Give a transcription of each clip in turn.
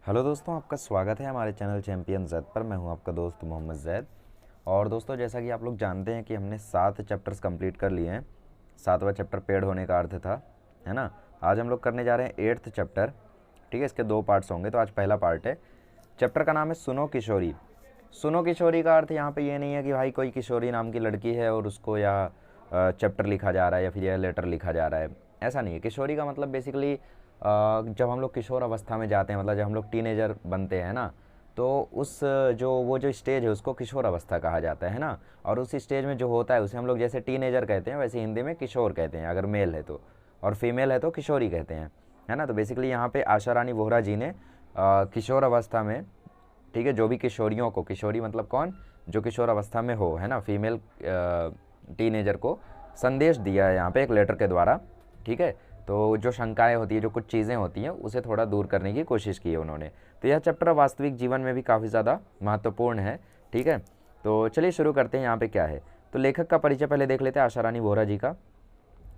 Hello दोस्तों, आपका स्वागत है हमारे चैनल चैंपियन ज़ैद पर। मैं हूं आपका दोस्त मोहम्मद ज़ैद। और दोस्तों, जैसा कि आप लोग जानते हैं कि हमने 7 चैप्टर्स कंप्लीट कर लिए हैं। 7वां चैप्टर पेड़ होने का अर्थ था, है ना। आज हम लोग करने जा रहे हैं 8th चैप्टर। ठीक है, इसके 2 पार्ट्स होंगे, तो आज पहला पार्ट है। चैप्टर का नाम है सुनो किशोरी। सुनो किशोरी का अर्थ यहाँ पे ये नहीं है कि भाई कोई किशोरी नाम की लड़की है और उसको या चैप्टर लिखा जा रहा है या फिर यह लेटर लिखा जा रहा है। ऐसा नहीं है। किशोरी का मतलब बेसिकली जब हम लोग किशोर अवस्था में जाते हैं, मतलब जब हम लोग टीनेजर बनते हैं ना, तो उस जो स्टेज है उसको किशोर अवस्था कहा जाता है ना। और उस स्टेज में जो होता है उसे हम लोग जैसे टीनेजर कहते हैं, वैसे हिंदी में किशोर कहते हैं अगर मेल है तो, और फीमेल है तो किशोरी कहते हैं, है ना। तो बेसिकली यहाँ पे आशा रानी वोहरा जी ने किशोर अवस्था में, ठीक है, जो भी किशोरियों को, किशोरी मतलब कौन, जो किशोर अवस्था में हो, है ना, फीमेल टीनेजर को संदेश दिया है यहाँ पे एक लेटर के द्वारा। ठीक है, तो जो शंकाएं होती है, जो कुछ चीज़ें होती हैं, उसे थोड़ा दूर करने की कोशिश की है उन्होंने। तो यह चैप्टर वास्तविक जीवन में भी काफ़ी ज़्यादा महत्वपूर्ण है। ठीक है, तो चलिए शुरू करते हैं। यहाँ पे क्या है, तो लेखक का परिचय पहले देख लेते हैं आशा रानी वोहरा जी का।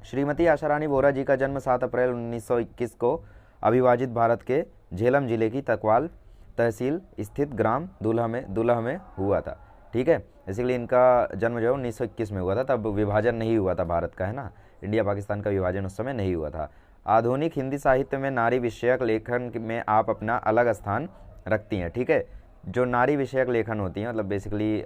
श्रीमती आशा रानी वोहरा जी का जन्म 7 अप्रैल 1921 को अविभाजित भारत के झेलम जिले की तकवाल तहसील स्थित ग्राम दुलह में हुआ था। ठीक है, बेसिकली इनका जन्म जो है 1921 में हुआ था। तब विभाजन नहीं हुआ था भारत का, है ना। इंडिया पाकिस्तान का विभाजन उस समय नहीं हुआ था। आधुनिक हिंदी साहित्य में नारी विषयक लेखन में आप अपना अलग स्थान रखती हैं। ठीक है, जो नारी विषयक लेखन होती है, मतलब बेसिकली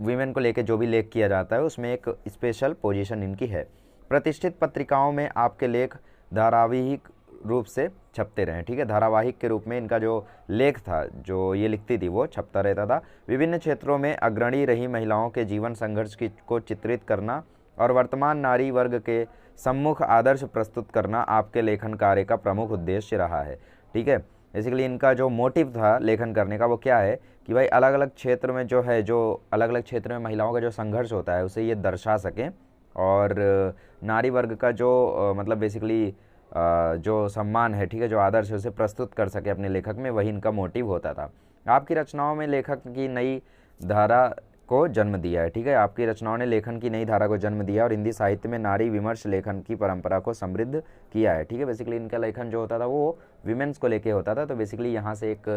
वीमेन को लेके जो भी लेख किया जाता है, उसमें एक स्पेशल पोजीशन इनकी है। प्रतिष्ठित पत्रिकाओं में आपके लेख धारावाहिक रूप से छपते रहे। ठीक है, धारावाहिक के रूप में इनका जो लेख था, जो ये लिखती थी, वो छपता रहता था। विभिन्न क्षेत्रों में अग्रणी रही महिलाओं के जीवन संघर्ष को चित्रित करना और वर्तमान नारी वर्ग के सम्मुख आदर्श प्रस्तुत करना आपके लेखन कार्य का प्रमुख उद्देश्य रहा है। ठीक है, बेसिकली इनका जो मोटिव था लेखन करने का, वो क्या है कि भाई अलग अलग क्षेत्र में जो है, जो अलग अलग क्षेत्र में महिलाओं का जो संघर्ष होता है उसे ये दर्शा सकें, और नारी वर्ग का जो मतलब बेसिकली जो सम्मान है, ठीक है, जो आदर्श है, उसे प्रस्तुत कर सके अपने लेखक में। वही इनका मोटिव होता था। आपकी रचनाओं में लेखक की नई धारा को जन्म दिया है। ठीक है, आपकी रचनाओं ने लेखन की नई धारा को जन्म दिया और हिंदी साहित्य में नारी विमर्श लेखन की परंपरा को समृद्ध किया है। ठीक है, बेसिकली इनका लेखन जो होता था वो विमेंस को लेके होता था। तो बेसिकली यहाँ से एक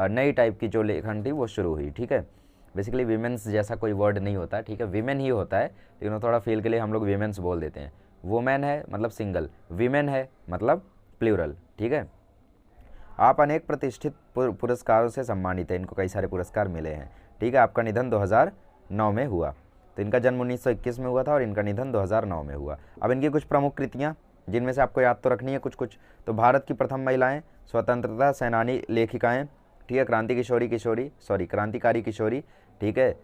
नई टाइप की जो लेखन थी वो शुरू हुई। ठीक है, बेसिकली विमेंस जैसा कोई वर्ड नहीं होता, ठीक है, विमेन ही होता है, लेकिन वो थोड़ा फील के लिए हम लोग विमेंस बोल देते हैं। वुमेन है मतलब सिंगल, विमेन है मतलब प्लूरल। ठीक है, आप अनेक प्रतिष्ठित पुरस्कारों से सम्मानित हैं। इनको कई सारे पुरस्कार मिले हैं। ठीक है, आपका निधन 2009 में हुआ। तो इनका जन्म 1921 में हुआ था और इनका निधन 2009 में हुआ। अब इनकी कुछ प्रमुख कृतियाँ, जिनमें से आपको याद तो रखनी है कुछ कुछ। तो भारत की प्रथम महिलाएं, स्वतंत्रता सेनानी लेखिकाएं, ठीक है, क्रांतिकारी किशोरी, ठीक है,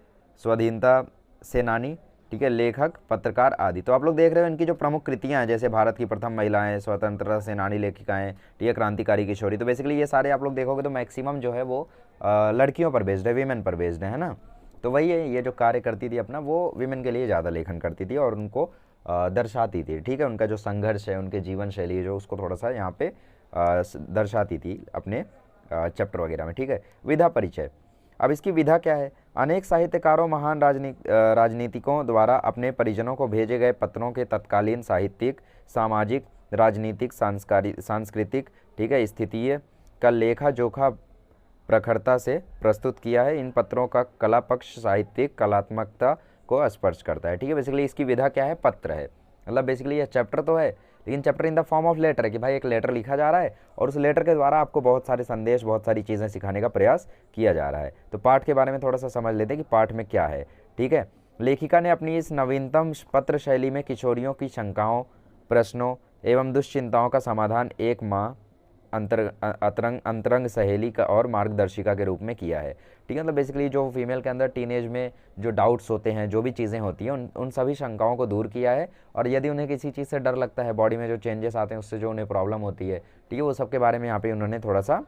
स्वाधीनता सेनानी, ठीक है, लेखक, पत्रकार आदि। तो आप लोग देख रहे हो इनकी जो प्रमुख कृतियां हैं, जैसे भारत की प्रथम महिलाएं, स्वतंत्रता सेनानी लेखिकाएं, ठीक है, क्रांतिकारी किशोरी। तो बेसिकली ये सारे आप लोग देखोगे तो मैक्सिमम जो है वो लड़कियों पर बेस्ड है, वीमेन पर बेस्ड है ना। तो वही है, ये जो कार्य करती थी अपना, वो वीमेन के लिए ज़्यादा लेखन करती थी और उनको दर्शाती थी। ठीक है, उनका जो संघर्ष है, उनके जीवन शैली जो, उसको थोड़ा सा यहाँ पे दर्शाती थी अपने चैप्टर वगैरह में। ठीक है, विधा परिचय। अब इसकी विधा क्या है, अनेक साहित्यकारों, महान राजनीतिकों द्वारा अपने परिजनों को भेजे गए पत्रों के तत्कालीन साहित्यिक, सामाजिक, राजनीतिक, सांस्कृतिक, ठीक है, स्थितीय का लेखा जोखा प्रखरता से प्रस्तुत किया है। इन पत्रों का कला पक्ष साहित्यिक कलात्मकता को स्पर्श करता है। ठीक है, बेसिकली इसकी विधा क्या है, पत्र है। मतलब बेसिकली यह चैप्टर तो है, लेकिन chapter in the form of letter है कि भाई एक लेटर लिखा जा रहा है और उस लेटर के द्वारा आपको बहुत सारे संदेश, बहुत सारी चीज़ें सिखाने का प्रयास किया जा रहा है। तो पाठ के बारे में थोड़ा सा समझ लेते हैं कि पाठ में क्या है। ठीक है, लेखिका ने अपनी इस नवीनतम पत्र शैली में किशोरियों की शंकाओं, प्रश्नों एवं दुश्चिंताओं का समाधान एक माँ, अंतरंग सहेली का और मार्गदर्शिका के रूप में किया है। ठीक है, मतलब बेसिकली जो फीमेल के अंदर टीनेज में जो डाउट्स होते हैं, जो भी चीज़ें होती हैं, उन सभी शंकाओं को दूर किया है। और यदि उन्हें किसी चीज़ से डर लगता है, बॉडी में जो चेंजेस आते हैं उससे जो उन्हें प्रॉब्लम होती है, ठीक है, वो सब के बारे में यहाँ पे उन्होंने थोड़ा सा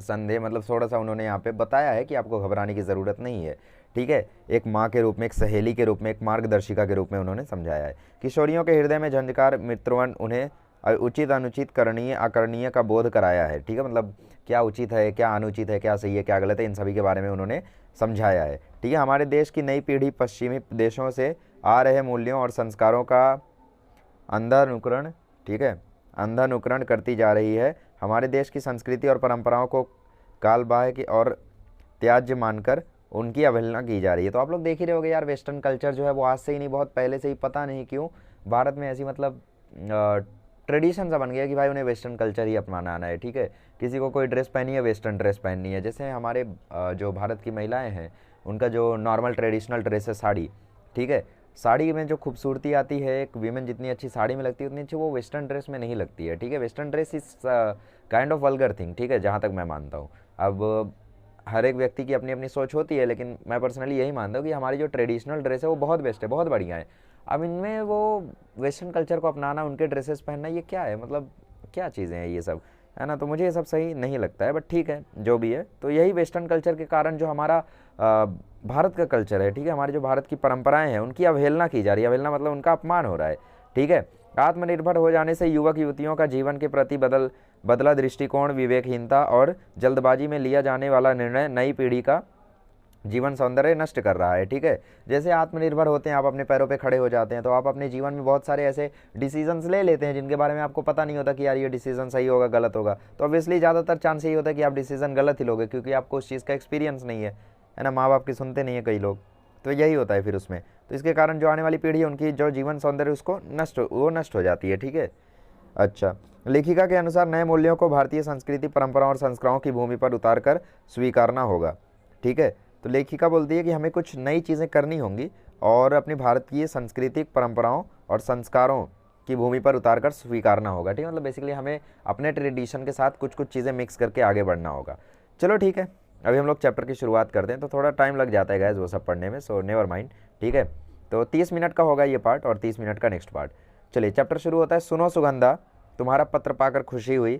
संदेह, मतलब थोड़ा सा उन्होंने यहाँ पे बताया है कि आपको घबराने की ज़रूरत नहीं है। ठीक है, एक माँ के रूप में, एक सहेली के रूप में, एक मार्गदर्शिका के रूप में उन्होंने समझाया है। किशोरियों के हृदय में झंझकार मित्रवन उन्हें उचित अनुचित, करणीय अकरणीय का बोध कराया है। ठीक है, मतलब क्या उचित है, क्या अनुचित है, क्या सही है, क्या गलत है, इन सभी के बारे में उन्होंने समझाया है। ठीक है, हमारे देश की नई पीढ़ी पश्चिमी देशों से आ रहे मूल्यों और संस्कारों का अंधानुकरण, ठीक है, अंधानुकरण करती जा रही है। हमारे देश की संस्कृति और परंपराओं को कालबाह्य और त्याज्य मानकर उनकी अवहेलना की जा रही है। तो आप लोग देख ही रहे होगे यार, वेस्टर्न कल्चर जो है वो आज से ही नहीं, बहुत पहले से ही, पता नहीं क्यों भारत में ऐसी मतलब ट्रेडिशन सा बन गया कि भाई उन्हें वेस्टर्न कल्चर ही अपनाना आना है। ठीक है, किसी को कोई ड्रेस पहनी है, वेस्टर्न ड्रेस पहननी है। जैसे हमारे जो भारत की महिलाएं हैं उनका जो नॉर्मल ट्रेडिशनल ड्रेस है साड़ी, ठीक है, साड़ी में जो खूबसूरती आती है, एक वीमेन जितनी अच्छी साड़ी में लगती है उतनी अच्छी वो वेस्टर्न ड्रेस में नहीं लगती है। ठीक है, western dress is kind of vulgar thing. ठीक है, जहाँ तक मैं मानता हूँ। अब हर एक व्यक्ति की अपनी अपनी सोच होती है, लेकिन मैं पर्सनली यही मानता हूँ कि हमारी जो ट्रेडिशनल ड्रेस है वो बहुत बेस्ट है, बहुत बढ़िया है। अब इनमें वो वेस्टर्न कल्चर को अपनाना, उनके ड्रेसेस पहनना, ये क्या है, मतलब क्या चीज़ें हैं ये सब, है ना। तो मुझे ये सब सही नहीं लगता है, बट ठीक है जो भी है। तो यही वेस्टर्न कल्चर के कारण जो हमारा भारत का कल्चर है, ठीक है, हमारी जो भारत की परंपराएं हैं उनकी अवहेलना की जा रही है। अवहेलना मतलब उनका अपमान हो रहा है। ठीक है, आत्मनिर्भर हो जाने से युवक युवतियों का जीवन के प्रति बदला दृष्टिकोण, विवेकहीनता और जल्दबाजी में लिया जाने वाला निर्णय नई पीढ़ी का जीवन सौंदर्य नष्ट कर रहा है। ठीक है, जैसे आत्मनिर्भर होते हैं, आप अपने पैरों पे खड़े हो जाते हैं, तो आप अपने जीवन में बहुत सारे ऐसे डिसीजंस ले लेते हैं जिनके बारे में आपको पता नहीं होता कि यार ये डिसीजन सही होगा गलत होगा। तो ऑब्वियसली ज़्यादातर चांस यही होता है कि आप डिसीजन गलत ही लोगे, क्योंकि आपको उस चीज़ का एक्सपीरियंस नहीं है ना। माँ बाप की सुनते नहीं है कई लोग, तो यही होता है फिर उसमें। तो इसके कारण जो आने वाली पीढ़ी है उनकी जो जीवन सौंदर्य उसको नष्ट हो जाती है। ठीक है, अच्छा, लेखिका के अनुसार नए मूल्यों को भारतीय संस्कृति, परंपराओं और संस्कारों की भूमि पर उतार कर स्वीकारना होगा। ठीक है, तो लेखिका बोलती है कि हमें कुछ नई चीज़ें करनी होंगी और अपनी भारतीय सांस्कृतिक परंपराओं और संस्कारों की भूमि पर उतार कर स्वीकारना होगा। ठीक है, मतलब बेसिकली हमें अपने ट्रेडिशन के साथ कुछ कुछ चीज़ें मिक्स करके आगे बढ़ना होगा। चलो ठीक है, अभी हम लोग चैप्टर की शुरुआत करते हैं, तो थोड़ा टाइम लग जाता है गैस वो सब पढ़ने में, सो नेवर माइंड। ठीक है, तो 30 मिनट का होगा ये पार्ट और 30 मिनट का नेक्स्ट पार्ट। चलिए, चैप्टर शुरू होता है। सुनो सुगंधा, तुम्हारा पत्र पाकर खुशी हुई,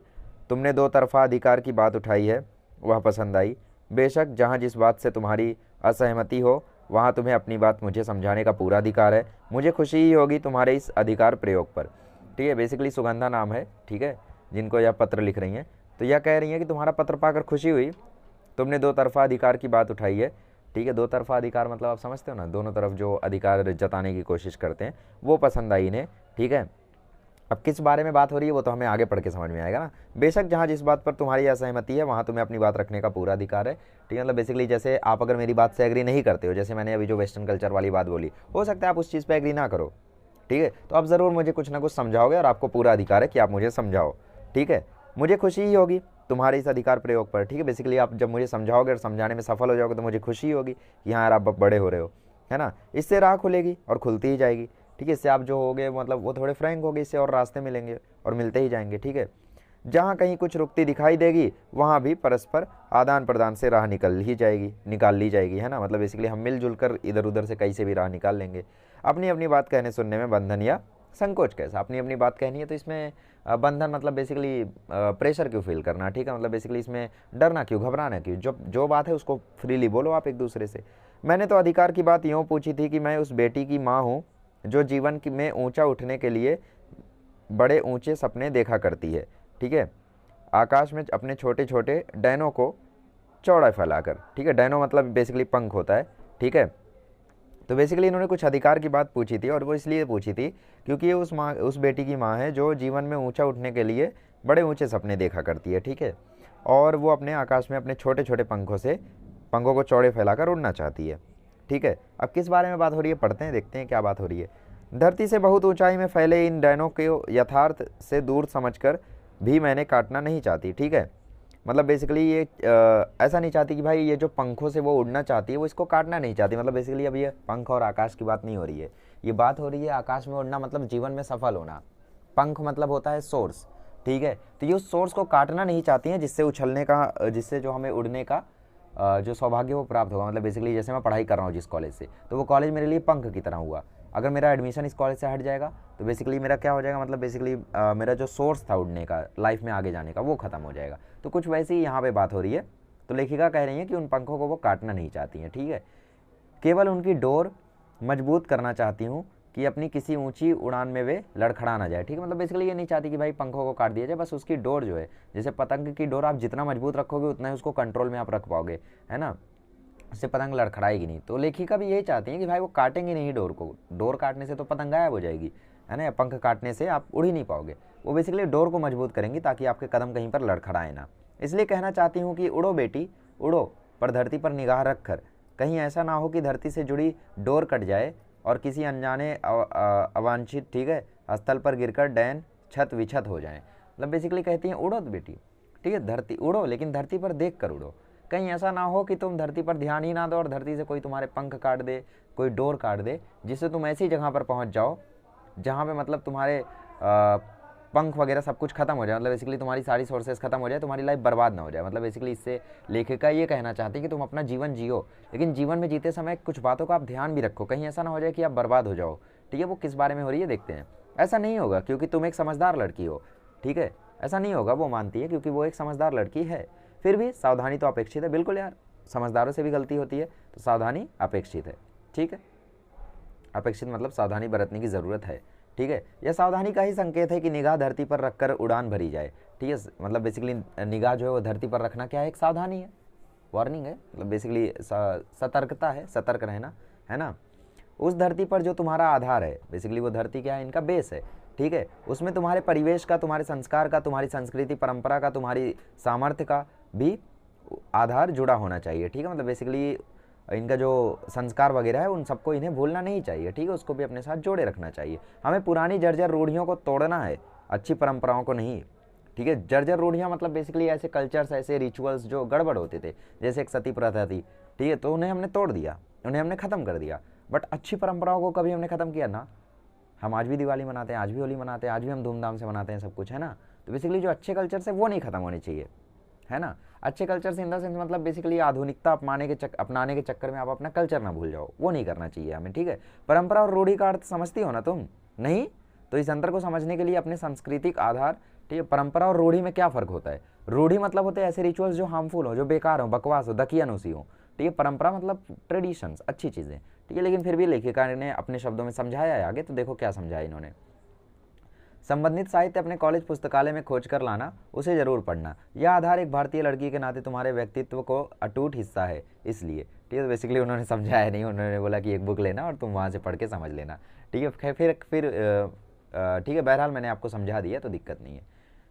तुमने दो तरफा अधिकार की बात उठाई है, वह पसंद आई। बेशक जहाँ जिस बात से तुम्हारी असहमति हो वहाँ तुम्हें अपनी बात मुझे समझाने का पूरा अधिकार है। मुझे खुशी ही होगी तुम्हारे इस अधिकार प्रयोग पर। ठीक है, बेसिकली सुगंधा नाम है, ठीक है, जिनको यह पत्र लिख रही हैं। तो यह कह रही हैं कि तुम्हारा पत्र पाकर खुशी हुई, तुमने दो तरफा अधिकार की बात उठाई है। ठीक है, दो तरफा अधिकार मतलब आप समझते हो ना, दोनों तरफ जो अधिकार जताने की कोशिश करते हैं, वो पसंद आई इन्हें। ठीक है, अब किस बारे में बात हो रही है वो तो हमें आगे पढ़ के समझ में आएगा ना। बेशक जहाँ जिस बात पर तुम्हारी असहमति है वहाँ तुम्हें अपनी बात रखने का पूरा अधिकार है। ठीक है, मतलब बेसिकली जैसे आप अगर मेरी बात से एग्री नहीं करते हो, जैसे मैंने अभी जो वेस्टर्न कल्चर वाली बात बोली, हो सकता है आप उस चीज़ पर एग्री ना करो। ठीक है, तो आप ज़रूर मुझे कुछ ना कुछ समझाओगे और आपको पूरा अधिकार है कि आप मुझे समझाओ। ठीक है, मुझे खुशी ही होगी तुम्हारे इस अधिकार प्रयोग पर। ठीक है, बेसिकली आप जब मुझे समझाओगे और समझाने में सफल हो जाओगे तो मुझे खुशी होगी कि हाँ यार आप बड़े हो रहे हो, है ना। इससे राह खुलेगी और खुलती ही जाएगी। ठीक है, इससे आप जो होगे मतलब वो थोड़े फ्रैंक होगे, इससे और रास्ते मिलेंगे और मिलते ही जाएंगे। ठीक है, जहाँ कहीं कुछ रुकती दिखाई देगी वहाँ भी परस्पर आदान प्रदान से राह निकाल ली जाएगी, है ना। मतलब बेसिकली हम मिलजुल कर इधर उधर से कहीं से भी राह निकाल लेंगे। अपनी अपनी बात कहने सुनने में बंधन या संकोच कैसा, अपनी अपनी बात कहनी है तो इसमें बंधन मतलब बेसिकली प्रेशर क्यों फील करना। ठीक है, मतलब बेसिकली इसमें डरना क्यों, घबराना क्यों, जो बात है उसको फ्रीली बोलो आप एक दूसरे से। मैंने तो अधिकार की बात यूँ पूछी थी कि मैं उस बेटी की माँ हूँ जो जीवन में ऊंचा उठने के लिए बड़े ऊंचे सपने देखा करती है। ठीक है, आकाश में अपने छोटे छोटे डैनों को चौड़ा फैलाकर। ठीक है, डैनो मतलब बेसिकली पंख होता है। ठीक है, तो बेसिकली इन्होंने कुछ अधिकार की बात पूछी थी और वो इसलिए पूछी थी क्योंकि ये उस बेटी की माँ है जो जीवन में ऊंचा उठने के लिए बड़े ऊंचे सपने देखा करती है। ठीक है, और वो अपने आकाश में अपने छोटे छोटे पंखों को चौड़े फैलाकर उड़ना चाहती है। ठीक है, अब किस बारे में बात हो रही है पढ़ते हैं, देखते हैं क्या बात हो रही है। धरती से बहुत ऊंचाई में फैले इन डैनों को यथार्थ से दूर समझकर भी मैंने काटना नहीं चाहती। ठीक है, मतलब बेसिकली ये ऐसा नहीं चाहती कि भाई ये जो पंखों से वो उड़ना चाहती है वो इसको काटना नहीं चाहती। मतलब बेसिकली अब ये पंख और आकाश की बात नहीं हो रही है, ये बात हो रही है आकाश में उड़ना मतलब जीवन में सफल होना। पंख मतलब होता है सोर्स। ठीक है, तो ये उस सोर्स को काटना नहीं चाहती हैं जिससे उछलने का, जिससे जो हमें उड़ने का जो सौभाग्य वो प्राप्त होगा। मतलब बेसिकली जैसे मैं पढ़ाई कर रहा हूँ जिस कॉलेज से, तो वो कॉलेज मेरे लिए पंख की तरह हुआ। अगर मेरा एडमिशन इस कॉलेज से हट जाएगा तो बेसिकली मेरा क्या हो जाएगा, मतलब बेसिकली मेरा जो सोर्स था उड़ने का, लाइफ में आगे जाने का, वो ख़त्म हो जाएगा। तो कुछ वैसे ही यहाँ पे बात हो रही है। तो लेखिका कह रही है कि उन पंखों को वो काटना नहीं चाहती हैं। ठीक है, केवल उनकी डोर मजबूत करना चाहती हूँ कि अपनी किसी ऊंची उड़ान में वे लड़खड़ा ना जाए। ठीक है, मतलब बेसिकली ये नहीं चाहती कि भाई पंखों को काट दिया जाए, बस उसकी डोर जो है, जैसे पतंग की डोर आप जितना मजबूत रखोगे उतना ही उसको कंट्रोल में आप रख पाओगे, है ना, उससे पतंग लड़खड़ाएगी नहीं। तो लेखिका भी यही चाहती है कि भाई वो काटेंगे नहीं डोर को, डोर काटने से तो पतंग गायब हो जाएगी, है ना, या पंख काटने से आप उड़ ही नहीं पाओगे। वो बेसिकली डोर को मजबूत करेंगी ताकि आपके कदम कहीं पर लड़खड़ाए ना। इसलिए कहना चाहती हूँ कि उड़ो बेटी उड़ो, पर धरती पर निगाह रख कर, कहीं ऐसा ना हो कि धरती से जुड़ी डोर कट जाए और किसी अनजाने अवांछित, ठीक है, स्थल पर गिरकर डैन छत विछत हो जाए। मतलब बेसिकली कहती हैं उड़ो बेटी, ठीक है, धरती उड़ो, लेकिन धरती पर देख कर उड़ो। कहीं ऐसा ना हो कि तुम धरती पर ध्यान ही ना दो और धरती से कोई तुम्हारे पंख काट दे, कोई डोर काट दे, जिससे तुम ऐसी जगह पर पहुंच जाओ जहाँ पे मतलब तुम्हारे पंख वगैरह सब कुछ खत्म हो जाए, मतलब बेसिकली तुम्हारी सारी सोर्सेज खत्म हो जाए, तुम्हारी लाइफ बर्बाद ना हो जाए। मतलब बेसिकली इससे लेखिका ये कहना चाहती है कि तुम अपना जीवन जियो, लेकिन जीवन में जीते समय कुछ बातों का आप ध्यान भी रखो, कहीं ऐसा ना हो जाए कि आप बर्बाद हो जाओ। ठीक है, वो किस बारे में हो रही है देखते हैं। ऐसा नहीं होगा क्योंकि तुम एक समझदार लड़की हो, ठीक है, ऐसा नहीं होगा, वो मानती है, क्योंकि वो एक समझदार लड़की है। फिर भी सावधानी तो अपेक्षित है। बिल्कुल यार, समझदारों से भी गलती होती है, तो सावधानी अपेक्षित है। ठीक है, अपेक्षित मतलब सावधानी बरतने की ज़रूरत है। ठीक है, यह सावधानी का ही संकेत है कि निगाह धरती पर रखकर उड़ान भरी जाए। ठीक है, मतलब बेसिकली निगाह जो है वो धरती पर रखना क्या है, एक सावधानी है, वार्निंग है, मतलब बेसिकली सतर्कता है, सतर्क रहना, है ना। उस धरती पर जो तुम्हारा आधार है, बेसिकली वो धरती क्या है, इनका बेस है। ठीक है, उसमें तुम्हारे परिवेश का, तुम्हारे संस्कार का, तुम्हारी संस्कृति परंपरा का, तुम्हारी सामर्थ्य का भी आधार जुड़ा होना चाहिए। ठीक है, मतलब बेसिकली इनका जो संस्कार वगैरह है उन सबको इन्हें भूलना नहीं चाहिए। ठीक है, उसको भी अपने साथ जोड़े रखना चाहिए। हमें पुरानी जर्जर रूढ़ियों को तोड़ना है, अच्छी परंपराओं को नहीं। ठीक है, जर्जर रूढ़ियाँ मतलब बेसिकली ऐसे कल्चर्स, ऐसे रिचुअल्स जो गड़बड़ होते थे, जैसे एक सती प्रथा थी, ठीक है, तो उन्हें हमने तोड़ दिया, उन्हें हमने ख़त्म कर दिया। बट अच्छी परंपराओं को कभी हमने ख़त्म किया ना। हम आज भी दिवाली मनाते हैं, आज भी होली मनाते हैं, आज भी हम धूमधाम से मनाते हैं सब कुछ, है ना। तो बेसिकली जो अच्छे कल्चर्स है वो नहीं खत्म होने चाहिए, है ना। अच्छे कल्चर इन द सेंस मतलब बेसिकली आधुनिकता अपनाने के चक्कर में आप अपना कल्चर ना भूल जाओ, वो नहीं करना चाहिए हमें। ठीक है, परंपरा और रूढ़ी का अर्थ समझती हो ना तुम, नहीं? तो इस अंतर को समझने के लिए अपने सांस्कृतिक आधार, ठीक है, परंपरा और रूढ़ी में क्या फ़र्क होता है। रूढ़ी मतलब होते हैं ऐसे रिचुअल्स जो हार्मफुल हो, जो बेकार हो, बकवास हो, दकियानुसी हो। ठीक है, परंपरा मतलब ट्रेडिशंस, अच्छी चीज़ें। ठीक है, लेकिन फिर भी लेखिका ने अपने शब्दों में समझाया है आगे, तो देखो क्या समझाया इन्होंने। संबंधित साहित्य अपने कॉलेज पुस्तकालय में खोज कर लाना, उसे जरूर पढ़ना। यह आधार एक भारतीय लड़की के नाते तुम्हारे व्यक्तित्व को अटूट हिस्सा है, इसलिए। ठीक है, तो बेसिकली उन्होंने समझाया नहीं, उन्होंने बोला कि एक बुक लेना और तुम वहाँ से पढ़ के समझ लेना। ठीक है, फिर ठीक है, बहरहाल मैंने आपको समझा दिया तो दिक्कत नहीं है।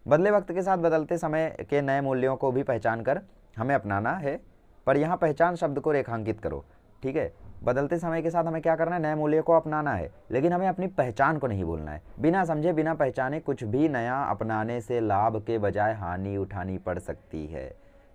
बदले वक्त के साथ बदलते समय के नए मूल्यों को भी पहचान कर हमें अपनाना है, पर यहाँ पहचान शब्द को रेखांकित करो। ठीक है, बदलते समय के साथ हमें क्या करना है, नए मूल्यों को अपनाना है, लेकिन हमें अपनी पहचान को नहीं भूलना है। बिना समझे, बिना पहचाने कुछ भी नया अपनाने से लाभ के बजाय हानि उठानी पड़ सकती है।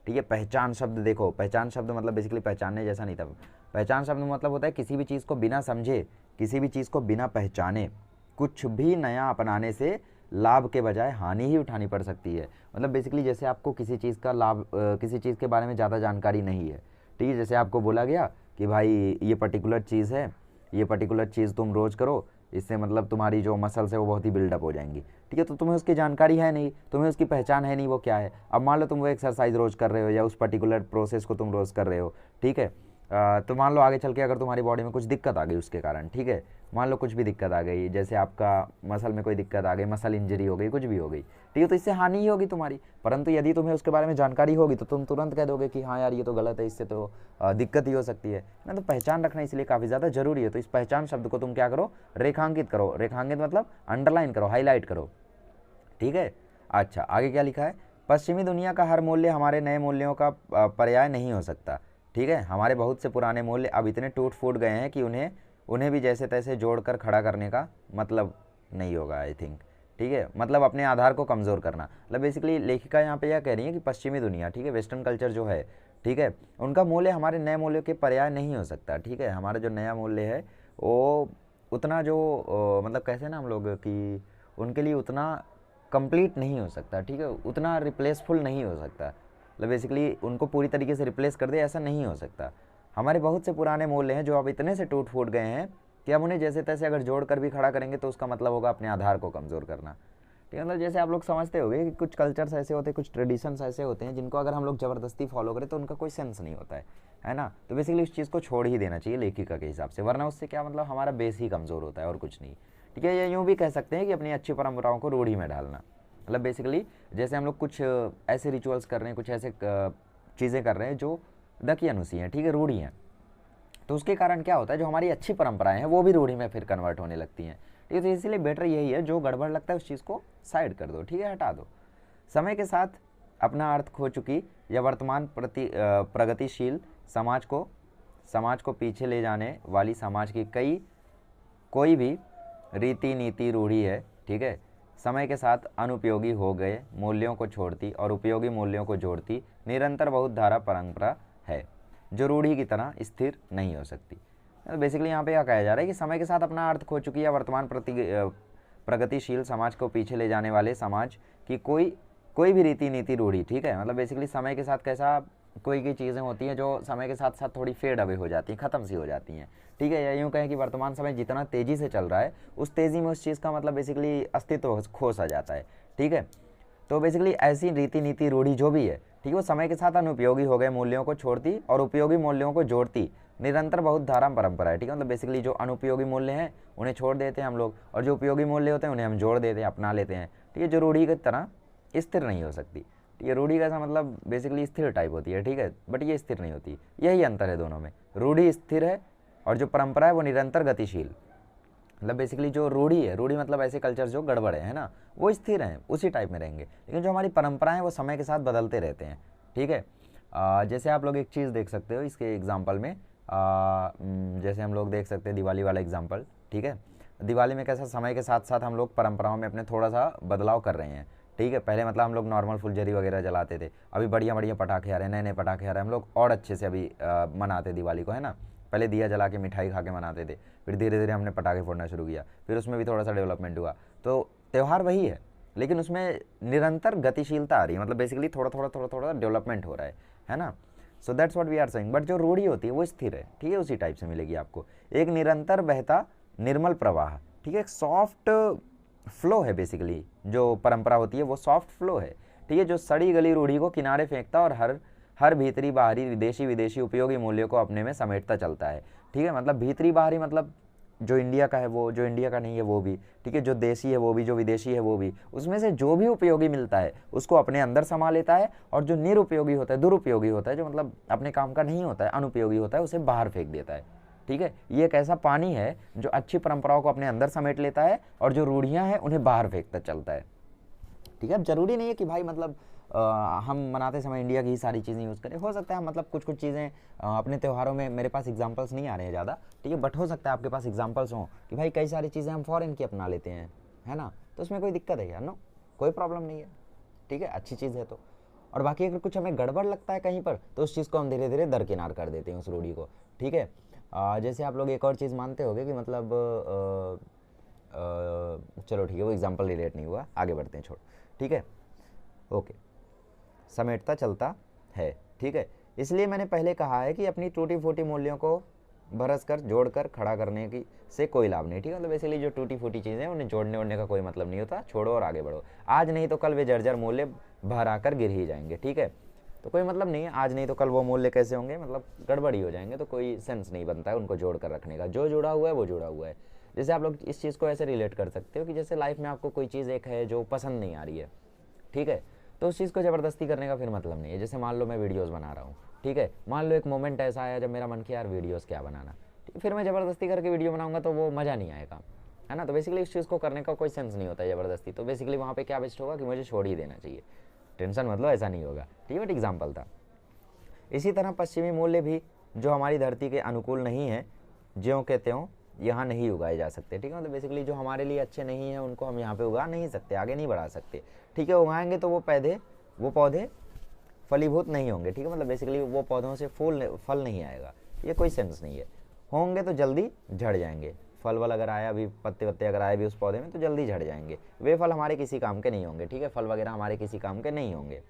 ठीक है, पहचान शब्द देखो, पहचान शब्द मतलब बेसिकली पहचानने जैसा नहीं था। पहचान शब्द मतलब होता है किसी भी चीज़ को बिना समझे, किसी भी चीज़ को बिना पहचाने कुछ भी नया अपनाने से लाभ के बजाय हानि ही उठानी पड़ सकती है। मतलब बेसिकली जैसे आपको किसी चीज़ का लाभ, किसी चीज़ के बारे में ज़्यादा जानकारी नहीं है, ठीक है, जैसे आपको बोला गया कि भाई ये पर्टिकुलर चीज़ है, ये पर्टिकुलर चीज़ तुम रोज़ करो, इससे मतलब तुम्हारी जो मसल्स है वो बहुत ही बिल्डअप हो जाएंगी। ठीक है, तो तुम्हें उसकी जानकारी है नहीं, तुम्हें उसकी पहचान है नहीं, वो क्या है। अब मान लो तुम वो एक्सरसाइज रोज़ कर रहे हो या उस पर्टिकुलर प्रोसेस को तुम रोज़ कर रहे हो, ठीक है, तो मान लो आगे चल के अगर तुम्हारी बॉडी में कुछ दिक्कत आ गई उसके कारण, ठीक है, मान लो कुछ भी दिक्कत आ गई, जैसे आपका मसल में कोई दिक्कत आ गई, मसल इंजरी हो गई, कुछ भी हो गई, ठीक है, तो इससे हानि ही होगी तुम्हारी। परंतु यदि तुम्हें उसके बारे में जानकारी होगी तो तुम तुरंत कह दोगे कि हाँ यार ये तो गलत है, इससे तो दिक्कत ही हो सकती है ना। तो पहचान रखना इसलिए काफ़ी ज़्यादा जरूरी है। तो इस पहचान शब्द को तुम क्या करो, रेखांकित करो। रेखांकित मतलब अंडरलाइन करो, हाईलाइट करो। ठीक है, अच्छा आगे क्या लिखा है, पश्चिमी दुनिया का हर मूल्य हमारे नए मूल्यों का पर्याय नहीं हो सकता। ठीक है, हमारे बहुत से पुराने मूल्य अब इतने टूट फूट गए हैं कि उन्हें भी जैसे तैसे जोड़कर खड़ा करने का मतलब नहीं होगा, आई थिंक। ठीक है, मतलब अपने आधार को कमज़ोर करना। मतलब बेसिकली लेखिका यहाँ पे यह कह रही है कि पश्चिमी दुनिया, ठीक है, वेस्टर्न कल्चर जो है, ठीक है, उनका मूल्य हमारे नए मूल्यों के पर्याय नहीं हो सकता। ठीक है, हमारा जो नया मूल्य है वो उतना जो मतलब कैसे ना हम लोग कि उनके लिए उतना कंप्लीट नहीं हो सकता। ठीक है, उतना रिप्लेसफुल नहीं हो सकता, मतलब बेसिकली उनको पूरी तरीके से रिप्लेस कर दे, ऐसा नहीं हो सकता। हमारे बहुत से पुराने मूल्य हैं जो अब इतने से टूट फूट गए हैं कि हम उन्हें जैसे तैसे अगर जोड़ कर भी खड़ा करेंगे तो उसका मतलब होगा अपने आधार को कमज़ोर करना। ठीक है, मतलब जैसे आप लोग समझते होंगे कि कुछ कल्चर्स ऐसे होते हैं, कुछ ट्रेडिशंस ऐसे होते हैं जिनको अगर हम लोग ज़बरदस्ती फॉलो करें तो उनका कोई सेंस नहीं होता है ना। तो बेसिकली उस चीज़ को छोड़ ही देना चाहिए लेखिका के हिसाब से, वरना उससे क्या मतलब हमारा बेस ही कमज़ोर होता है और कुछ नहीं। ठीक है, या यूँ भी कह सकते हैं कि अपनी अच्छी परंपराओं को रूढ़ी में डालना। मतलब बेसिकली जैसे हम लोग कुछ ऐसे रिचुअल्स कर रहे हैं, कुछ ऐसे चीज़ें कर रहे हैं जो दकियानुसी हैं, ठीक है, रूढ़ी हैं, तो उसके कारण क्या होता है जो हमारी अच्छी परंपराएं हैं वो भी रूढ़ी में फिर कन्वर्ट होने लगती हैं। ठीक ठीक है। तो इसलिए बेटर यही है, जो गड़बड़ लगता है उस चीज़ को साइड कर दो, ठीक है, हटा दो। समय के साथ अपना अर्थ खो चुकी या वर्तमान प्रगतिशील समाज को पीछे ले जाने वाली समाज की कोई भी रीति नीति रूढ़ी है, ठीक है, समय के साथ अनुपयोगी हो गए मूल्यों को छोड़ती और उपयोगी मूल्यों को जोड़ती निरंतर बहुत धारा परंपरा है, जो रूढ़ी की तरह स्थिर नहीं हो सकती। तो बेसिकली यहाँ पे क्या कहा जा रहा है कि समय के साथ अपना अर्थ खो चुकी या वर्तमान प्रगतिशील समाज को पीछे ले जाने वाले समाज की कोई भी रीति नीति रूढ़ी, ठीक है, मतलब बेसिकली समय के साथ कैसा कोई चीज़ें होती हैं जो समय के साथ साथ थोड़ी फेड अवे हो जाती हैं, ख़त्म सी हो जाती हैं, ठीक है। या यूँ कहें कि वर्तमान समय जितना तेज़ी से चल रहा है उस तेज़ी में उस चीज़ का मतलब बेसिकली अस्तित्व खो सा जाता है, ठीक है। तो बेसिकली ऐसी रीति नीति रूढ़ी जो भी है, ठीक है, वो समय के साथ अनुपयोगी हो गए मूल्यों को छोड़ती और उपयोगी मूल्यों को जोड़ती निरंतर बहुत धारा परंपरा है, ठीक है। मतलब बेसिकली जो अनुपयोगी मूल्य हैं उन्हें छोड़ देते हैं हम लोग और जो उपयोगी मूल्य होते हैं उन्हें हम जोड़ देते हैं, अपना लेते हैं, ठीक है। जो रूढ़ी की तरह स्थिर नहीं हो सकती, ये रूढ़ी का मतलब बेसिकली स्थिर टाइप होती है, ठीक है, बट ये स्थिर नहीं होती। यही अंतर है दोनों में, रूढ़ी स्थिर है और जो परंपरा है वो निरंतर गतिशील। मतलब बेसिकली जो रूढ़ी है, रूढ़ी मतलब ऐसे कल्चर जो गड़बड़ है ना, वो स्थिर हैं, उसी टाइप में रहेंगे, लेकिन जो हमारी परंपराएं वो समय के साथ बदलते रहते हैं, ठीक है। जैसे आप लोग एक चीज़ देख सकते हो इसके एग्जाम्पल में, जैसे हम लोग देख सकते हैं दिवाली वाला एग्जाम्पल, ठीक है। दिवाली में कैसा समय के साथ साथ हम लोग परंपराओं में अपने थोड़ा सा बदलाव कर रहे हैं, ठीक है। पहले मतलब हम लोग नॉर्मल फुलझड़ी वगैरह जलाते थे, अभी बढ़िया बढ़िया पटाखे आ रहे हैं, नए नए पटाखे आ रहे हैं, हम लोग और अच्छे से अभी मनाते दिवाली को, है ना। पहले दिया जला के मिठाई खा के मनाते थे, फिर धीरे धीरे हमने पटाखे फोड़ना शुरू किया, फिर उसमें भी थोड़ा सा डेवलपमेंट हुआ। तो त्यौहार वही है, लेकिन उसमें निरंतर गतिशीलता आ रही है, मतलब बेसिकली थोड़ा थोड़ा डेवलपमेंट हो रहा है ना। So that's what we are saying. But जो रूढ़ी होती है वो स्थिर है, ठीक है, उसी टाइप से मिलेगी आपको। एक निरंतर बहता निर्मल प्रवाह, ठीक है, एक सॉफ्ट फ्लो है बेसिकली। जो परंपरा होती है वो सॉफ्ट फ्लो है, ठीक है, जो सड़ी गली रूढ़ी को किनारे फेंकता और हर भीतरी बाहरी विदेशी उपयोगी मूल्यों को अपने में समेटता चलता है, ठीक है। मतलब भीतरी बाहरी मतलब जो इंडिया का है वो, जो इंडिया का नहीं है वो भी, ठीक है, जो देशी है वो भी, जो विदेशी है वो भी, उसमें से जो भी उपयोगी मिलता है उसको अपने अंदर समा लेता है, और जो निरुपयोगी होता है, दुरुपयोगी होता है, जो मतलब अपने काम का नहीं होता है, अनुपयोगी होता है, उसे बाहर फेंक देता है, ठीक है। ये एक ऐसा पानी है जो अच्छी परंपराओं को अपने अंदर समेट लेता है और जो रूढ़ियाँ हैं उन्हें बाहर फेंकता चलता है, ठीक है। अब जरूरी नहीं है कि भाई मतलब हम मनाते समय इंडिया की ही सारी चीज़ें यूज़ करें, हो सकता है मतलब कुछ चीज़ें अपने त्योहारों में, मेरे पास एग्जांपल्स नहीं आ रहे हैं ज़्यादा, ठीक है, बट हो सकता है आपके पास एग्जांपल्स हों कि भाई कई सारी चीज़ें हम फॉरेन की अपना लेते हैं, है ना, तो उसमें कोई दिक्कत है क्या? नो, कोई प्रॉब्लम नहीं है, ठीक है, अच्छी चीज़ है तो। और बाकी अगर कुछ हमें गड़बड़ लगता है कहीं पर तो उस चीज़ को हम धीरे धीरे दरकिनार कर देते हैं, उस रूढ़ी को, ठीक है। जैसे आप लोग एक और चीज़ मानते होगे कि मतलब चलो ठीक है, वो एग्जाम्पल रिलेट नहीं हुआ, आगे बढ़ते हैं, छोड़, ठीक है, ओके। समेटता चलता है, ठीक है। इसलिए मैंने पहले कहा है कि अपनी टूटी फूटी मूल्यों को बरस कर जोड़ कर खड़ा करने की से कोई लाभ नहीं, ठीक है। मतलब बेसिकली जो टूटी फूटी चीज़ें हैं उन्हें जोड़ने ओड़ने का कोई मतलब नहीं होता, छोड़ो और आगे बढ़ो। आज नहीं तो कल वे जर्जर मूल्य भर आकर गिर ही जाएंगे, ठीक है। तो कोई मतलब नहीं है, आज नहीं तो कल वो मूल्य कैसे होंगे, मतलब गड़बड़ी हो जाएंगे, तो कोई सेंस नहीं बनता है उनको जोड़ कर रखने का। जो जुड़ा हुआ है वो जुड़ा हुआ है। जैसे आप लोग इस चीज़ को ऐसे रिलेट कर सकते हो कि जैसे लाइफ में आपको कोई चीज़ एक है जो पसंद नहीं आ रही है, ठीक है, तो उस चीज़ को ज़बरदस्ती करने का फिर मतलब नहीं है। जैसे मान लो मैं वीडियोस बना रहा हूँ, ठीक है, मान लो एक मोमेंट ऐसा आया जब मेरा मन किया यार वीडियोस क्या बनाना, फिर मैं ज़बरदस्ती करके वीडियो बनाऊंगा तो वो मज़ा नहीं आएगा, है ना। तो बेसिकली इस चीज़ को करने का कोई सेंस नहीं होता है ज़बरदस्ती। तो बेसिकली वहाँ पे क्या बेस्ट होगा कि मुझे छोड़ ही देना चाहिए, टेंशन मतलब ऐसा नहीं होगा, ठीक है, बट एग्जाम्पल था। इसी तरह पश्चिमी मूल्य भी जो हमारी धरती के अनुकूल नहीं है, ज्यों के त्यों यहाँ नहीं उगाए जा सकते, ठीक है। मतलब बेसिकली जो हमारे लिए अच्छे नहीं हैं उनको हम यहाँ पे उगा नहीं सकते, आगे नहीं बढ़ा सकते, ठीक है। उगाएंगे तो वो पौधे फलीभूत नहीं होंगे, ठीक है। मतलब बेसिकली वो पौधों से फल नहीं आएगा, ये कोई सेंस नहीं है। होंगे तो जल्दी झड़ जाएंगे, फल वल अगर आया भी, पत्ते वत्ते अगर आए भी उस पौधे में तो जल्दी झड़ जाएंगे, वे फल हमारे किसी काम के नहीं होंगे, ठीक है, फल वगैरह हमारे किसी काम के नहीं होंगे।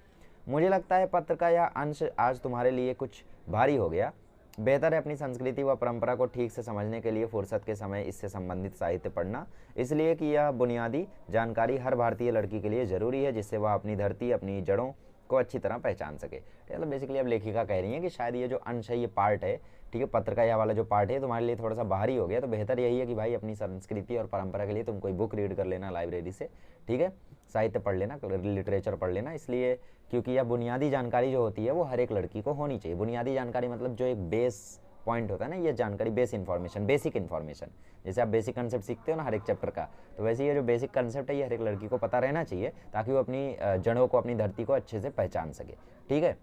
मुझे लगता है पत्र का यह अंश आज तुम्हारे लिए कुछ भारी हो गया। बेहतर है अपनी संस्कृति व परंपरा को ठीक से समझने के लिए फुर्सत के समय इससे संबंधित साहित्य पढ़ना, इसलिए कि यह बुनियादी जानकारी हर भारतीय लड़की के लिए ज़रूरी है, जिससे वह अपनी धरती, अपनी जड़ों को अच्छी तरह पहचान सके। मतलब बेसिकली अब लेखिका कह रही है कि शायद ये जो अंश है, ये पार्ट है, ठीक है, पत्र का यह वाला जो पार्ट है तुम्हारे लिए थोड़ा सा बाहरी हो गया, तो बेहतर यही है कि भाई अपनी संस्कृति और परंपरा के लिए तुम कोई बुक रीड कर लेना लाइब्रेरी से, ठीक है, साहित्य पढ़ लेना, लिटरेचर पढ़ लेना, इसलिए क्योंकि यह बुनियादी जानकारी जो होती है वो हर एक लड़की को होनी चाहिए। बुनियादी जानकारी मतलब जो एक बेस पॉइंट होता है ना, ये जानकारी, बेस इन्फॉर्मेशन, बेसिक इन्फॉर्मेशन। जैसे आप बेसिक कंसेप्ट सीखते हो ना हर एक चैप्टर का, तो वैसे ये जो बेसिक कंसेप्ट है ये हर एक लड़की को पता रहना चाहिए, ताकि वो अपनी जड़ों को, अपनी धरती को अच्छे से पहचान सके। ठीक है,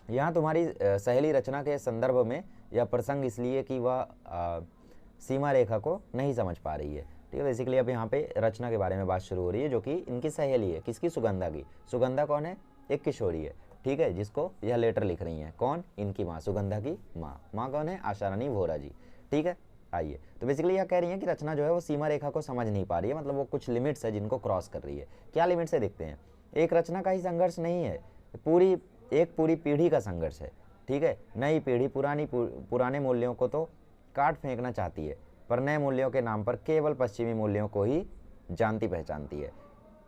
यहाँ तुम्हारी सहेली रचना के संदर्भ में यह प्रसंग इसलिए कि वह सीमा रेखा को नहीं समझ पा रही है। ठीक है, बेसिकली अब यहाँ पे रचना के बारे में बात शुरू हो रही है, जो कि इनकी सहेली है। किसकी? सुगंधा की। सुगंधा कौन है? एक किशोरी है। ठीक है, जिसको यह लेटर लिख रही हैं। कौन? इनकी माँ, सुगंधा की माँ। माँ कौन है? आशा रानी वोरा जी। ठीक है, आइए, तो बेसिकली यह कह रही है कि रचना जो है वो सीमा रेखा को समझ नहीं पा रही है, मतलब वो कुछ लिमिट्स है जिनको क्रॉस कर रही है। क्या लिमिट्स है देखते हैं। एक रचना का ही संघर्ष नहीं है, पूरी पीढ़ी का संघर्ष है। ठीक है, नई पीढ़ी पुराने मूल्यों को तो काट फेंकना चाहती है, पर नए मूल्यों के नाम पर केवल पश्चिमी मूल्यों को ही जानती पहचानती है।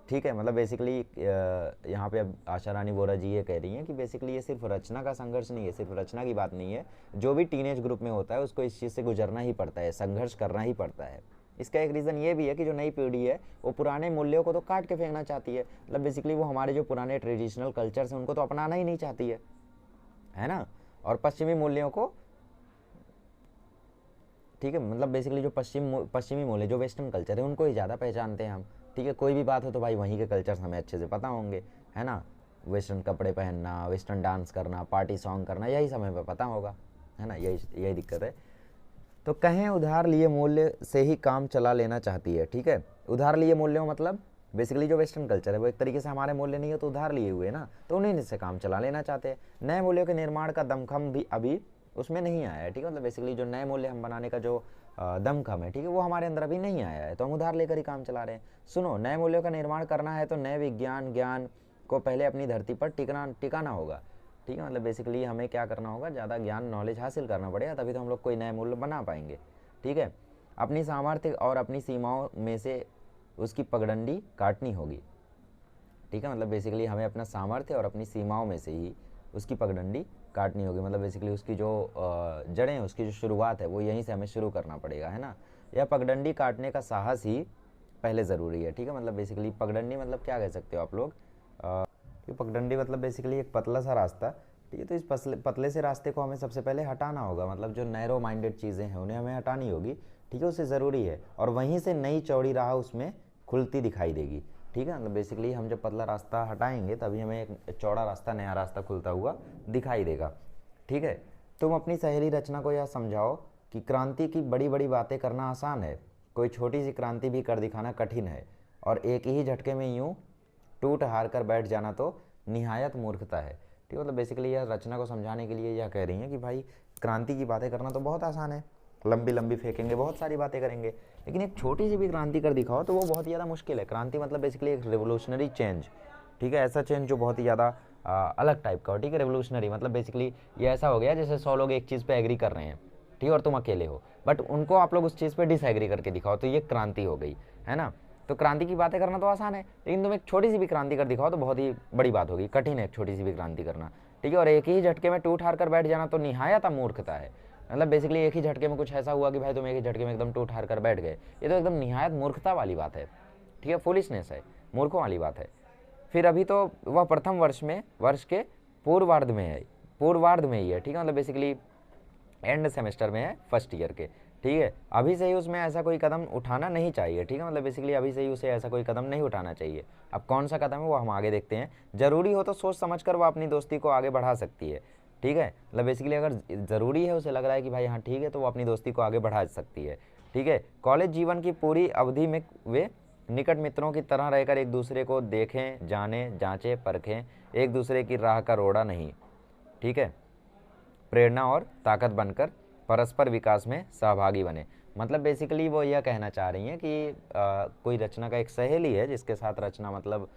ठीक है, मतलब बेसिकली यहाँ पे अब आशा रानी वोरा जी ये कह रही हैं कि बेसिकली ये सिर्फ रचना का संघर्ष नहीं है, सिर्फ रचना की बात नहीं है। जो भी टीनेज ग्रुप में होता है उसको इस चीज़ से गुजरना ही पड़ता है, संघर्ष करना ही पड़ता है। इसका एक रीज़न ये भी है कि जो नई पीढ़ी है वो पुराने मूल्यों को तो काट के फेंकना चाहती है, मतलब बेसिकली वो हमारे जो पुराने ट्रेडिशनल कल्चर्स हैं उनको तो अपनाना ही नहीं चाहती है ना। और पश्चिमी मूल्यों को, ठीक है, मतलब बेसिकली जो पश्चिमी मूल्य, जो वेस्टर्न कल्चर है, उनको ही ज़्यादा पहचानते हैं हम। ठीक है, कोई भी बात हो तो भाई वहीं के कल्चर्स हमें अच्छे से पता होंगे, है ना। वेस्टर्न कपड़े पहनना, वेस्टर्न डांस करना, पार्टी सॉन्ग करना, यही सब हमें पता होगा, है ना। यही दिक्कत है। तो कहें उधार लिए मूल्य से ही काम चला लेना चाहती है। ठीक है, उधार लिए मूल्यों मतलब बेसिकली जो वेस्टर्न कल्चर है वो एक तरीके से हमारे मूल्य नहीं है तो उधार लिए हुए ना, तो उन्हीं से काम चला लेना चाहते हैं। नए मूल्यों के निर्माण का दमखम भी अभी उसमें नहीं आया है। ठीक है, मतलब बेसिकली जो नए मूल्य हम बनाने का जो दमखम है, ठीक है, वो हमारे अंदर अभी नहीं आया है, तो हम उधार लेकर ही काम चला रहे हैं। सुनो, नए मूल्यों का निर्माण करना है तो नए विज्ञान ज्ञान को पहले अपनी धरती पर टिकाना होगा। ठीक है, मतलब बेसिकली हमें क्या करना होगा, ज़्यादा ज्ञान नॉलेज हासिल करना पड़ेगा, तभी तो हम लोग कोई नए मूल्य बना पाएंगे। ठीक है, अपनी सामर्थ्य और अपनी सीमाओं में से उसकी पगडंडी काटनी होगी। ठीक है, मतलब बेसिकली हमें अपना सामर्थ्य और अपनी सीमाओं में से ही उसकी पगडंडी काटनी होगी, मतलब बेसिकली उसकी जो जड़ें हैं, उसकी जो शुरुआत है वो यहीं से हमें शुरू करना पड़ेगा, है ना। यह पगडंडी काटने का साहस ही पहले ज़रूरी है। ठीक है, मतलब बेसिकली पगडंडी मतलब क्या कह सकते हो आप लोग, कि पगडंडी मतलब बेसिकली एक पतला सा रास्ता। ठीक है, तो इस पतले से रास्ते को हमें सबसे पहले हटाना होगा, मतलब जो नैरो माइंडेड चीज़ें हैं उन्हें हमें हटानी होगी। ठीक है, उससे ज़रूरी है, और वहीं से नई चौड़ी राह उसमें खुलती दिखाई देगी। ठीक है, मतलब बेसिकली हम जब पतला रास्ता हटाएंगे तभी हमें एक चौड़ा रास्ता, नया रास्ता खुलता हुआ दिखाई देगा। ठीक है, तुम अपनी सहेली रचना को यह समझाओ कि क्रांति की बड़ी बड़ी बातें करना आसान है, कोई छोटी सी क्रांति भी कर दिखाना कठिन है, और एक ही झटके में यूं टूट हार कर बैठ जाना तो निहायत मूर्खता है। ठीक है, मतलब बेसिकली यह रचना को समझाने के लिए यह कह रही हैं कि भाई क्रांति की बातें करना तो बहुत आसान है, लंबी लंबी फेंकेंगे, बहुत सारी बातें करेंगे, लेकिन एक छोटी सी भी क्रांति कर दिखाओ तो वो बहुत ज़्यादा मुश्किल है। क्रांति मतलब बेसिकली एक रेवोल्यूशनरी चेंज। ठीक है, ऐसा चेंज जो बहुत ही ज़्यादा अलग टाइप का हो। ठीक है, रेवोल्यूशनरी मतलब बेसिकली ये ऐसा हो गया जैसे 100 लोग एक चीज़ पे एग्री कर रहे हैं, ठीक है, और तुम अकेले हो, बट उनको आप लोग उस चीज़ पे डिसएग्री करके दिखाओ, तो ये क्रांति हो गई, है ना। तो क्रांति की बातें करना तो आसान है, लेकिन तुम एक छोटी सी भी क्रांति कर दिखाओ तो बहुत ही बड़ी बात होगी, कठिन है एक छोटी सी भी क्रांति करना। ठीक है, और एक ही झटके में टूट हार कर बैठ जाना तो निहायत मूर्खता है। मतलब बेसिकली एक ही झटके में कुछ ऐसा हुआ कि भाई तुम एक ही झटके में एकदम टूट हार कर बैठ गए, ये तो एकदम निहायत मूर्खता वाली बात है। ठीक है, फुलिशनेस है, मूर्खों वाली बात है। फिर अभी तो वह प्रथम वर्ष के पूर्वार्ध में ही है। ठीक है, मतलब बेसिकली एंड सेमेस्टर में है, फर्स्ट ईयर के। ठीक है, अभी से ही उसमें ऐसा कोई कदम उठाना नहीं चाहिए। ठीक है, मतलब बेसिकली अभी से ही उसे ऐसा कोई कदम नहीं उठाना चाहिए। अब कौन सा कदम है वो हम आगे देखते हैं। ज़रूरी हो तो सोच समझ कर वो अपनी दोस्ती को आगे बढ़ा सकती है। ठीक है, मतलब बेसिकली अगर ज़रूरी है, उसे लग रहा है कि भाई हाँ ठीक है, तो वो अपनी दोस्ती को आगे बढ़ा सकती है। ठीक है, कॉलेज जीवन की पूरी अवधि में वे निकट मित्रों की तरह रहकर एक दूसरे को देखें, जानें, जांचें, परखें, एक दूसरे की राह का रोड़ा नहीं। ठीक है, प्रेरणा और ताकत बनकर परस्पर विकास में सहभागी बने। मतलब बेसिकली वो यह कहना चाह रही हैं कि कोई रचना का एक सहेली है जिसके साथ रचना मतलब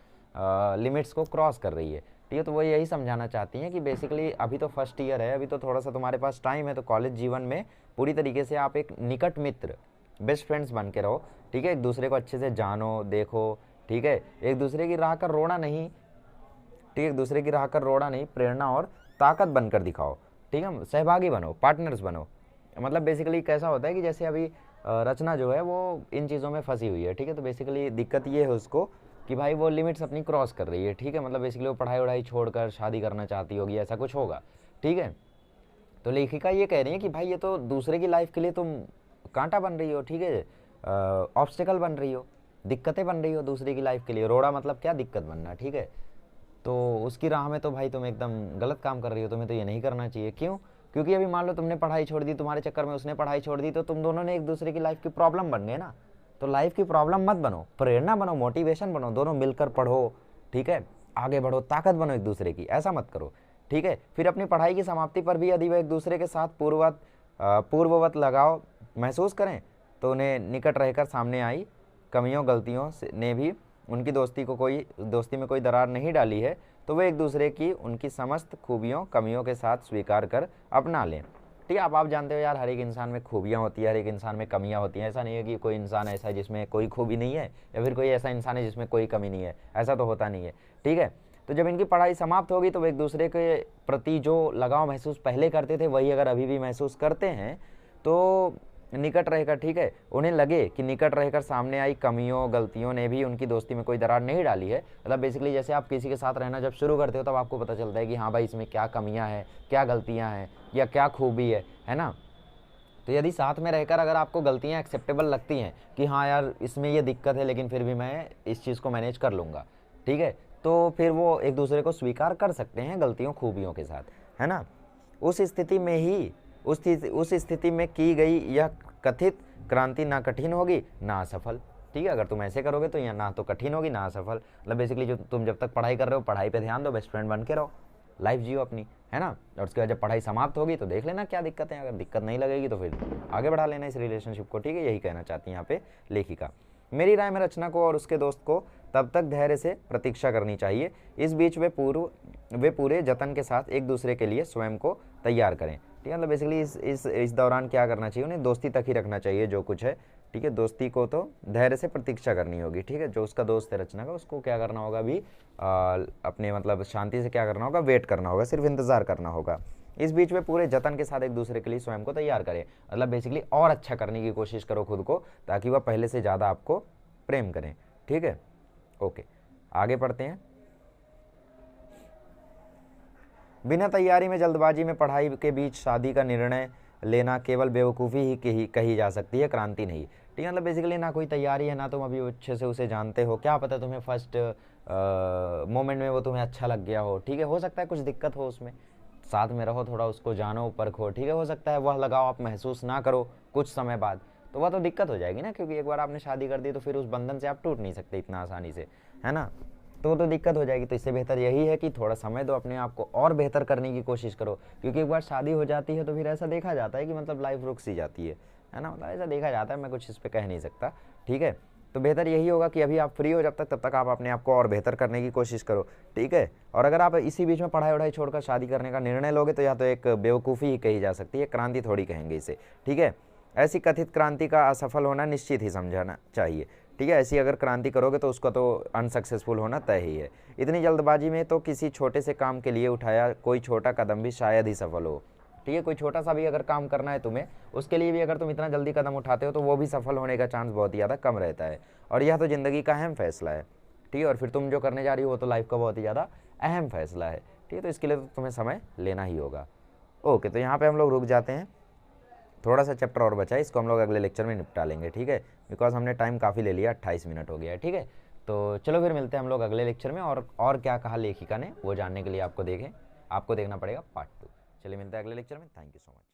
लिमिट्स को क्रॉस कर रही है। ठीक है, तो वो यही समझाना चाहती हैं कि बेसिकली अभी तो फर्स्ट ईयर है, अभी तो थोड़ा सा तुम्हारे पास टाइम है, तो कॉलेज जीवन में पूरी तरीके से आप एक निकट मित्र, बेस्ट फ्रेंड्स बन के रहो। ठीक है, एक दूसरे को अच्छे से जानो, देखो। ठीक है, एक दूसरे की राह कर रोड़ा नहीं, ठीक है, एक दूसरे की राह कर रोड़ा नहीं, प्रेरणा और ताकत बनकर दिखाओ। ठीक है, सहभागी बनो, पार्टनर्स बनो। मतलब बेसिकली कैसा होता है कि जैसे अभी रचना जो है वो इन चीज़ों में फंसी हुई है। ठीक है, तो बेसिकली दिक्कत ये है उसको कि भाई वो लिमिट्स अपनी क्रॉस कर रही है। ठीक है, मतलब बेसिकली वो पढ़ाई वढ़ाई छोड़कर शादी करना चाहती होगी, ऐसा कुछ होगा। ठीक है, तो लेखिका ये कह रही है कि भाई ये तो दूसरे की लाइफ के लिए तुम कांटा बन रही हो, ठीक है, ऑब्स्टेकल बन रही हो, दिक्कतें बन रही हो दूसरे की लाइफ के लिए। रोड़ा मतलब क्या, दिक्कत बनना, ठीक है। तो उसकी राह में तो भाई तुम एकदम गलत काम कर रही हो, तुम्हें तो ये नहीं करना चाहिए। क्यों? क्योंकि अभी मान लो तुमने पढ़ाई छोड़ दी, तुम्हारे चक्कर में उसने पढ़ाई छोड़ दी, तो तुम दोनों ने एक दूसरे की लाइफ की प्रॉब्लम बन गए ना। तो लाइफ की प्रॉब्लम मत बनो, प्रेरणा बनो, मोटिवेशन बनो, दोनों मिलकर पढ़ो, ठीक है, आगे बढ़ो, ताकत बनो एक दूसरे की, ऐसा मत करो, ठीक है। फिर अपनी पढ़ाई की समाप्ति पर भी यदि वह एक दूसरे के साथ पूर्ववत लगाव महसूस करें, तो उन्हें निकट रहकर सामने आई कमियों गलतियों ने भी उनकी दोस्ती में कोई दरार नहीं डाली है, तो वे एक दूसरे की उनकी समस्त खूबियों कमियों के साथ स्वीकार कर अपना लें, ठीक है। अब आप जानते हो यार, हर एक इंसान में खूबियाँ होती है, हर एक इंसान में कमियाँ होती हैं। ऐसा नहीं है कि कोई इंसान ऐसा है जिसमें कोई खूबी नहीं है, या फिर कोई ऐसा इंसान है जिसमें कोई कमी नहीं है, ऐसा तो होता नहीं है, ठीक है। तो जब इनकी पढ़ाई समाप्त होगी तो वे एक दूसरे के प्रति जो लगाव महसूस पहले करते थे, वही अगर अभी भी महसूस करते हैं, तो निकट रहकर, ठीक है, उन्हें लगे कि निकट रहकर सामने आई कमियों गलतियों ने भी उनकी दोस्ती में कोई दरार नहीं डाली है। मतलब बेसिकली जैसे आप किसी के साथ रहना जब शुरू करते हो, तब आपको पता चलता है कि हाँ भाई, इसमें क्या कमियां हैं, क्या गलतियां हैं, या क्या खूबी है ना। तो यदि साथ में रहकर अगर आपको गलतियां एक्सेप्टेबल लगती हैं कि हाँ यार इसमें ये दिक्कत है, लेकिन फिर भी मैं इस चीज़ को मैनेज कर लूँगा, ठीक है, तो फिर वो एक दूसरे को स्वीकार कर सकते हैं गलतियों खूबियों के साथ, है ना। उस स्थिति में ही उस स्थिति में की गई यह कथित क्रांति ना कठिन होगी ना असफल, ठीक है। अगर तुम ऐसे करोगे तो यह ना तो कठिन होगी ना असफल। मतलब बेसिकली जो तुम जब तक पढ़ाई कर रहे हो, पढ़ाई पे ध्यान दो, बेस्ट फ्रेंड बन के रहो, लाइफ जियो अपनी, है ना। और उसके बाद जब पढ़ाई समाप्त होगी तो देख लेना क्या दिक्कत है, अगर दिक्कत नहीं लगेगी तो फिर आगे बढ़ा लेना इस रिलेशनशिप को, ठीक है। यही कहना चाहती है यहाँ पे लेखिका। मेरी राय में रचना को और उसके दोस्त को तब तक धैर्य से प्रतीक्षा करनी चाहिए, इस बीच वे पूरे जतन के साथ एक दूसरे के लिए स्वयं को तैयार करें, ठीक है। मतलब बेसिकली इस दौरान क्या करना चाहिए, उन्हें दोस्ती तक ही रखना चाहिए जो कुछ है, ठीक है। दोस्ती को तो धैर्य से प्रतीक्षा करनी होगी, ठीक है। जो उसका दोस्त है रचना का, उसको क्या करना होगा अभी, अपने मतलब शांति से क्या करना होगा, वेट करना होगा, सिर्फ इंतज़ार करना होगा। इस बीच में पूरे जतन के साथ एक दूसरे के लिए स्वयं को तैयार करें। मतलब बेसिकली और अच्छा करने की कोशिश करो खुद को, ताकि वह पहले से ज़्यादा आपको प्रेम करें, ठीक है। ओके, आगे पढ़ते हैं। बिना तैयारी में जल्दबाजी में पढ़ाई के बीच शादी का निर्णय लेना केवल बेवकूफ़ी ही कही जा सकती है, क्रांति नहीं, ठीक है। मतलब बेसिकली ना कोई तैयारी है, ना तुम अभी अच्छे से उसे जानते हो, क्या पता तुम्हें फर्स्ट मोमेंट में वो तुम्हें अच्छा लग गया हो, ठीक है। हो सकता है कुछ दिक्कत हो उसमें, साथ में रहो, थोड़ा उसको जानो परखो, ठीक है। हो सकता है वह लगाव आप महसूस ना करो कुछ समय बाद, तो वह तो दिक्कत हो जाएगी ना, क्योंकि एक बार आपने शादी कर दी तो फिर उस बंधन से आप टूट नहीं सकते इतना आसानी से, है ना। तो दिक्कत हो जाएगी। तो इससे बेहतर यही है कि थोड़ा समय दो, अपने आप को और बेहतर करने की कोशिश करो, क्योंकि एक बार शादी हो जाती है तो फिर ऐसा देखा जाता है कि मतलब लाइफ रुक सी जाती है ना। मतलब ऐसा देखा जाता है, मैं कुछ इस पर कह नहीं सकता, ठीक है। तो बेहतर यही होगा कि अभी आप फ्री हो जब तक, तब तक आप अपने आप को और बेहतर करने की कोशिश करो, ठीक है। और अगर आप इसी बीच में पढ़ाई वढ़ाई छोड़कर शादी करने का निर्णय लोगे, तो या तो एक बेवकूफ़ी ही कही जा सकती है, क्रांति थोड़ी कहेंगे इसे, ठीक है। ऐसी कथित क्रांति का असफल होना निश्चित ही समझाना चाहिए, ठीक है। ऐसी अगर क्रांति करोगे तो उसका तो अनसक्सेसफुल होना तय ही है। इतनी जल्दबाजी में तो किसी छोटे से काम के लिए उठाया कोई छोटा कदम भी शायद ही सफल हो, ठीक है। कोई छोटा सा भी अगर काम करना है तुम्हें, उसके लिए भी अगर तुम इतना जल्दी कदम उठाते हो तो वो भी सफल होने का चांस बहुत ही ज़्यादा कम रहता है। और यह तो ज़िंदगी का अहम फैसला है, ठीक है। और फिर तुम जो करने जा रही हो वो तो लाइफ का बहुत ही ज़्यादा अहम फैसला है, ठीक है। तो इसके लिए तो तुम्हें समय लेना ही होगा। ओके, तो यहाँ पर हम लोग रुक जाते हैं। थोड़ा सा चैप्टर और बचा है, इसको हम लोग अगले लेक्चर में निपटा लेंगे, ठीक है। बिकॉज हमने टाइम काफ़ी ले लिया, 28 मिनट हो गया है, ठीक है। तो चलो फिर मिलते हैं हम लोग अगले लेक्चर में, और क्या कहा लेखिका ने वो जानने के लिए आपको देखना पड़ेगा पार्ट 2। चलिए मिलते हैं अगले लेक्चर में। Thank you so much.